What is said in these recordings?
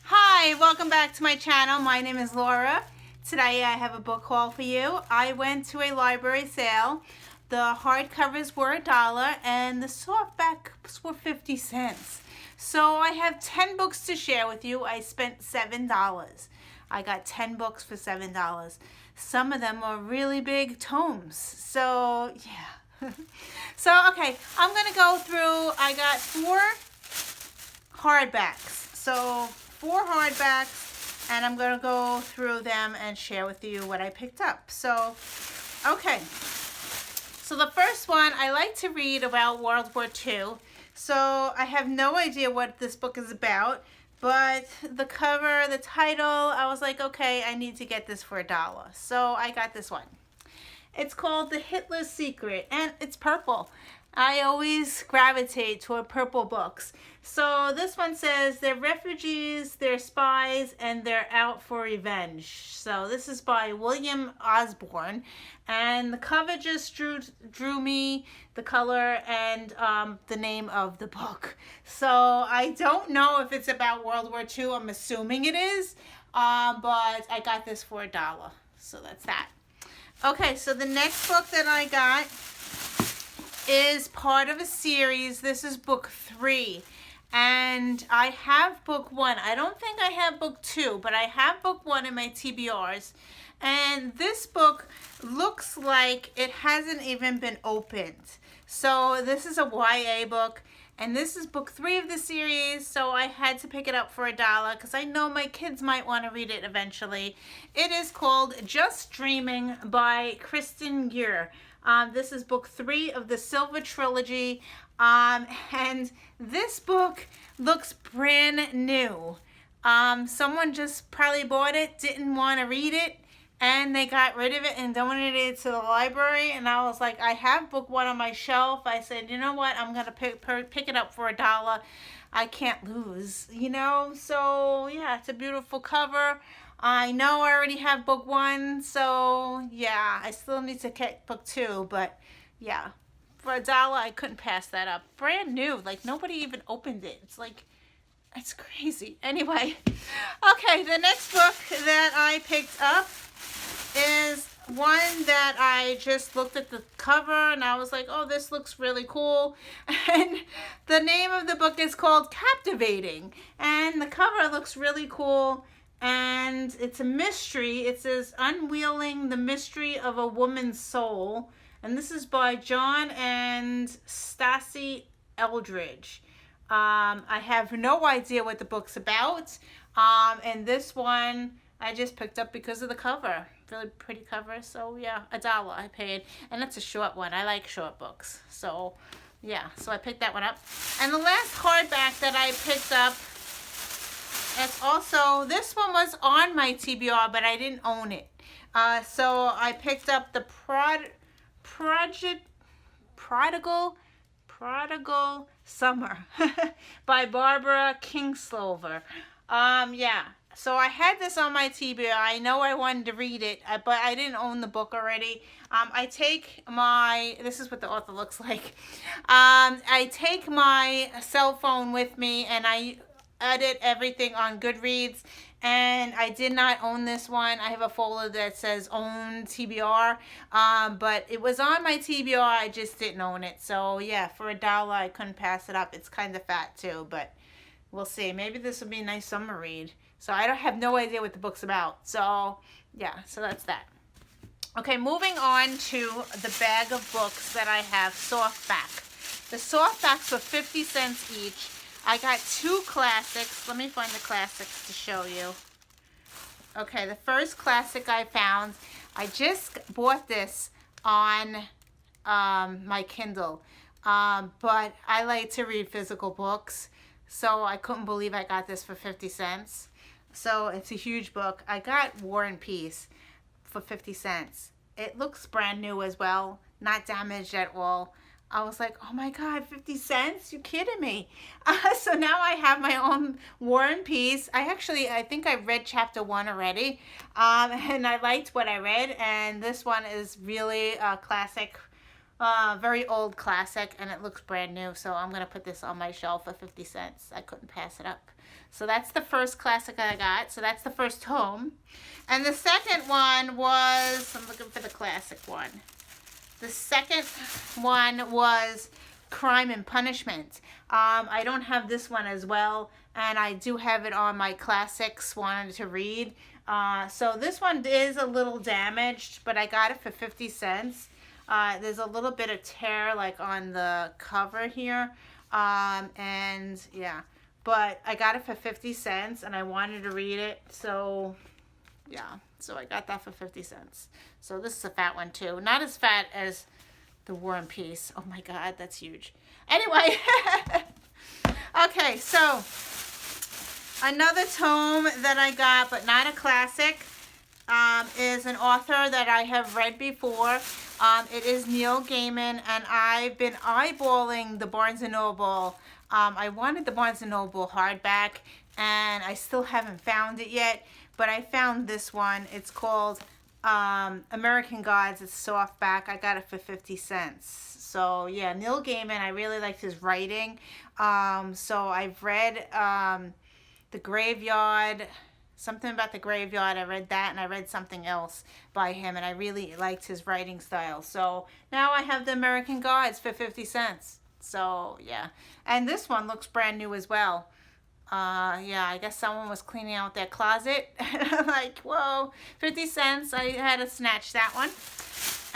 Hi, welcome back to my channel. My name is Laura. Today I have a book haul for you. I went to a library sale. The hardcovers were $1 and the softbacks were 50 cents. So I have 10 books to share with you. I spent $7. I got 10 books for $7. Some of them are really big tomes. So yeah. So okay, I'm going to go through, I got 4 hardbacks. So 4 hardbacks, and I'm going to go through them and share with you what I picked up. So, okay. So the first one, I like to read about World War II. So I have no idea what this book is about, but the cover, the title, I was like, okay, I need to get this for $1. So I got this one. It's called The Hitler's Secret, and it's purple. I always gravitate toward purple books. So this one says they're refugees, they're spies, and they're out for revenge. So this is by William Osborne, and the cover just drew me, the color and the name of the book. So I don't know if it's about World War II. I'm assuming it is, but I got this for $1. So that's that. Okay, so the next book that I got is part of a series. This is book 3. And I have book 1. I don't think I have book 2, but I have book 1 in my TBRs. And this book looks like it hasn't even been opened. So this is a YA book. And this is book 3 of the series, so I had to pick it up for $1 because I know my kids might want to read it eventually. It is called Just Dreaming by Kristen Gear. This is book 3 of the Silver Trilogy, and this book looks brand new. Someone just probably bought it, didn't want to read it, and they got rid of it and donated it to the library. And I was like, I have book 1 on my shelf. I said, you know what? I'm going to pick it up for $1. I can't lose, you know? So, yeah, it's a beautiful cover. I know I already have book 1, so, yeah, I still need to get book 2. But, yeah, for $1, I couldn't pass that up. Brand new. Like, nobody even opened it. It's like, it's crazy. Anyway, okay, the next book that I picked up is one that I just looked at the cover and I was like, oh, this looks really cool. And the name of the book is called Captivating. And the cover looks really cool. And it's a mystery. It says Unveiling the Mystery of a Woman's Soul. And this is by John and Stacy Eldridge. I have no idea what the book's about. And this one I just picked up because of the cover. Really pretty cover. So yeah, $1 I paid. And it's a short one. I like short books. So yeah, so I picked that one up. And the last hardback that I picked up, it's also, this one was on my TBR, but I didn't own it. So I picked up the Prodigal Summer by Barbara Kingslover. Yeah. So I had this on my TBR. I know I wanted to read it, but I didn't own the book already. I take my, this is what the author looks like. I take my cell phone with me and I edit everything on Goodreads. And I did not own this one. I have a folder that says own TBR. But it was on my TBR. I just didn't own it. So yeah, for $1, I couldn't pass it up. It's kind of fat too, but we'll see. Maybe this will be a nice summer read. So I don't have no idea what the book's about. So yeah, so that's that. Okay, moving on to the bag of books that I have softback. The softbacks were 50 cents each. I got 2 classics. Let me find the classics to show you. Okay, the first classic I found, I just bought this on my Kindle. But I like to read physical books. So I couldn't believe I got this for 50 cents. So it's a huge book. I got War and Peace for 50 cents. It looks brand new as well, not damaged at all. I was like, oh my God, 50 cents? You kidding me? So now I have my own War and Peace. I think I read chapter 1 already. And I liked what I read. And this one is really a classic very old classic, and it looks brand new, so I'm going to put this on my shelf for 50 cents. I couldn't pass it up. So that's the first classic I got. So that's the first tome. And the second one was, I'm looking for the classic one. The second one was Crime and Punishment. I don't have this one as well, and I do have it on my classics wanted to read. So this one is a little damaged, but I got it for 50 cents. There's a little bit of tear like on the cover here. And yeah, but I got it for 50 cents and I wanted to read it. So yeah, so I got that for 50 cents. So this is a fat one too. Not as fat as the War and Peace. Oh my God, that's huge. Anyway, okay, so another tome that I got, but not a classic, is an author that I have read before. It is Neil Gaiman, and I've been eyeballing the Barnes & Noble. I wanted the Barnes & Noble hardback, and I still haven't found it yet, but I found this one. It's called American Gods. It's softback. I got it for 50 cents. So yeah, Neil Gaiman, I really liked his writing. So I've read The Graveyard, something about the graveyard. I read that, and I read something else by him, and I really liked his writing style. So now I have the American Gods for 50 cents. So yeah, and this one looks brand new as well. Yeah, I guess someone was cleaning out their closet. I'm like, whoa, 50 cents. I had to snatch that one.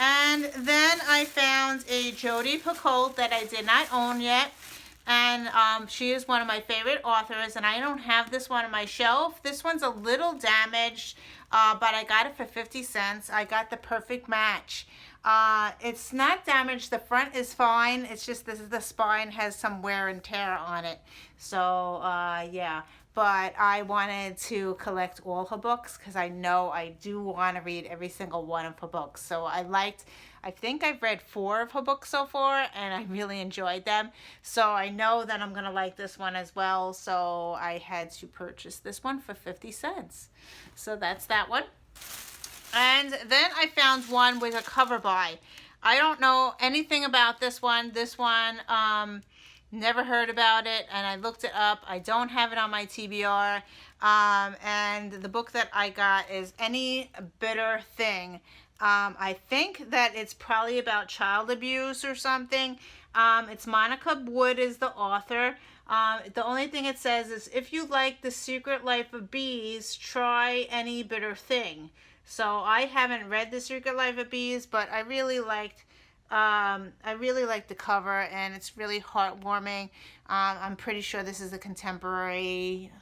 And then I found a Jodi Picoult that I did not own yet. And she is one of my favorite authors, and I don't have this one on my shelf. This one's a little damaged, but I got it for 50 cents. I got The Perfect Match. It's not damaged. The front is fine. It's just the spine has some wear and tear on it. So, yeah. But I wanted to collect all her books because I know I do want to read every single one of her books. So I think I've read 4 of her books so far, and I really enjoyed them. So I know that I'm going to like this one as well. So I had to purchase this one for 50 cents. So that's that one. And then I found one with a cover by. I don't know anything about this one. This one, never heard about it, and I looked it up. I don't have it on my TBR. And the book that I got is Any Bitter Thing. I think that it's probably about child abuse or something. It's Monica Wood is the author. The only thing it says is, if you like The Secret Life of Bees, try Any Bitter Thing. So I haven't read The Secret Life of Bees, but I really liked the cover, and it's really heartwarming. I'm pretty sure this is a contemporary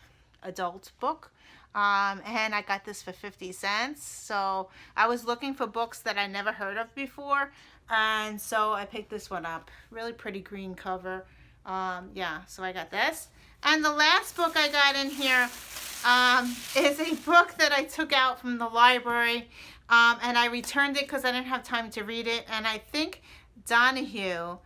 adult book. And I got this for 50 cents. So I was looking for books that I never heard of before, and so I picked this one up. Really pretty green cover. Yeah, so I got this. And the last book I got in here is a book that I took out from the library, and I returned it because I didn't have time to read it. And I think Donahue,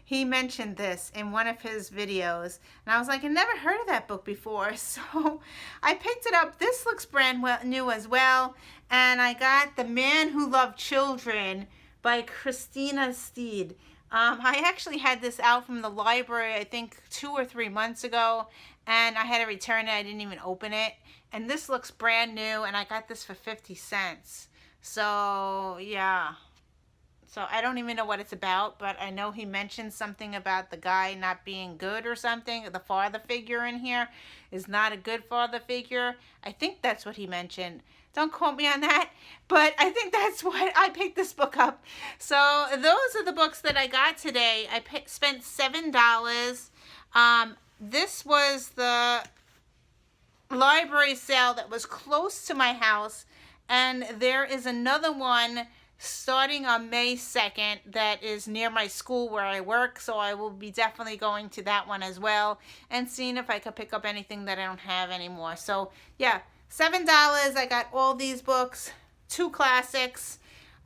he mentioned this in one of his videos, and I was like, I never heard of that book before, so I picked it up. This looks brand new as well, and I got The Man Who Loved Children by Christina Steed. I actually had this out from the library, I think 2 or 3 months ago, and I had to return it. I didn't even open it, and this looks brand new, and I got this for 50 cents. So yeah. So I don't even know what it's about, but I know he mentioned something about the guy not being good or something. The father figure in here is not a good father figure. I think that's what he mentioned. Don't quote me on that, but I think that's what I picked this book up. So those are the books that I got today. I spent $7. This was the library sale that was close to my house, and there is another one starting on May 2nd that is near my school where I work, so I will be definitely going to that one as well and seeing if I could pick up anything that I don't have anymore. So yeah, $7. I got all these books, 2 classics.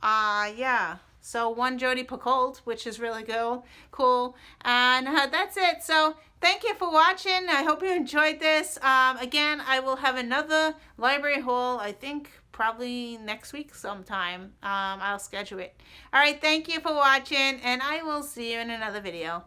Yeah, so 1 Jodi Picoult, which is really cool. And that's it. So thank you for watching. I hope you enjoyed this. Again, I will have another library haul, I think probably next week sometime. I'll schedule it. All right, thank you for watching, and I will see you in another video.